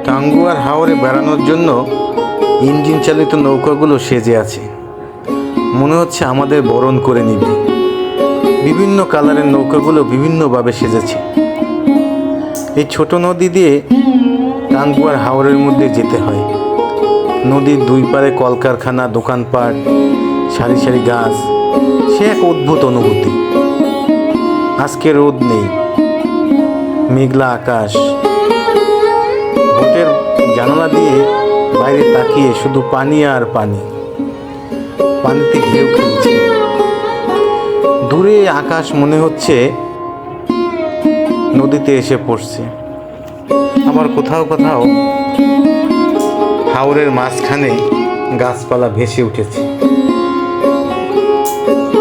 টাঙ্গুয়ার হাওরে বেড়ানোর জন্য ইঞ্জিন চালিত নৌকাগুলো সেজে আছে। মনে হচ্ছে আমাদের বরণ করে নিবে। বিভিন্ন কালারের নৌকাগুলো বিভিন্নভাবে সেজেছে। এই ছোট নদী দিয়ে টাঙ্গুয়ার হাওরের মধ্যে যেতে হয়। নদীর দুই পারে কলকারখানা, দোকানপাট, সারি সারি গাছ। সে এক অদ্ভুত অনুভূতি। আজকে রোদ নেই, মেঘলা আকাশ। বোটের জানালা দিয়ে বাইরে তাকিয়ে শুধু পানি আর পানি। পানিতে ঢেউ খেলছে। দূরে আকাশ মনে হচ্ছে নদীতে এসে পড়ছে। আবার কোথাও কোথাও হাওরের মাঝখানে গাছপালা ভেসে উঠেছে।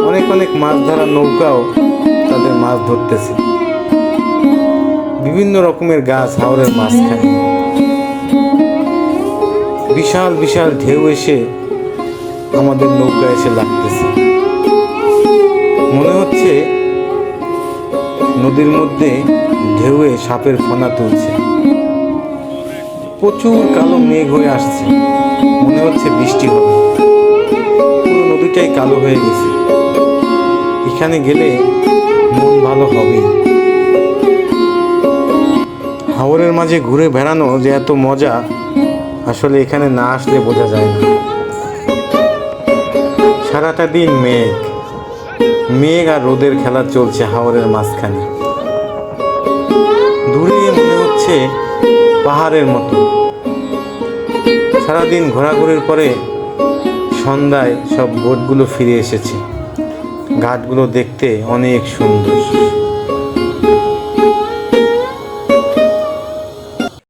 অনেক অনেক মাছ ধরার নৌকাও তাদের মাছ ধরতেছে। বিভিন্ন রকমের গাছ হাওরের মাঝখানে। বিশাল বিশাল ঢেউ এসে আমাদের নৌকা এসে লাগতেছে। মনে হচ্ছে নদীর মধ্যে ঢেউয়ে সাপের ফনা তুলছে। প্রচুর কালো মেঘ হয়ে আসছে। মনে হচ্ছে বৃষ্টি হবে। পুরো নদীটাই কালো হয়ে গেছে। এখানে গেলে মন ভালো হবেই। হাওরের মাঝে ঘুরে বেড়ানো যে এত মজা, আসলে এখানে না আসলে বোঝা যায় না। সারাটা দিন মেঘ মেঘ আর রোদের খেলা চলছে হাওরের মাঝখানে। দূরে মনে হচ্ছে পাহাড়ের মতো। সারাদিন ঘোরাঘুরির পরে সন্ধ্যায় সব বোটগুলো ফিরে এসেছে। ঘাটগুলো দেখতে অনেক সুন্দর।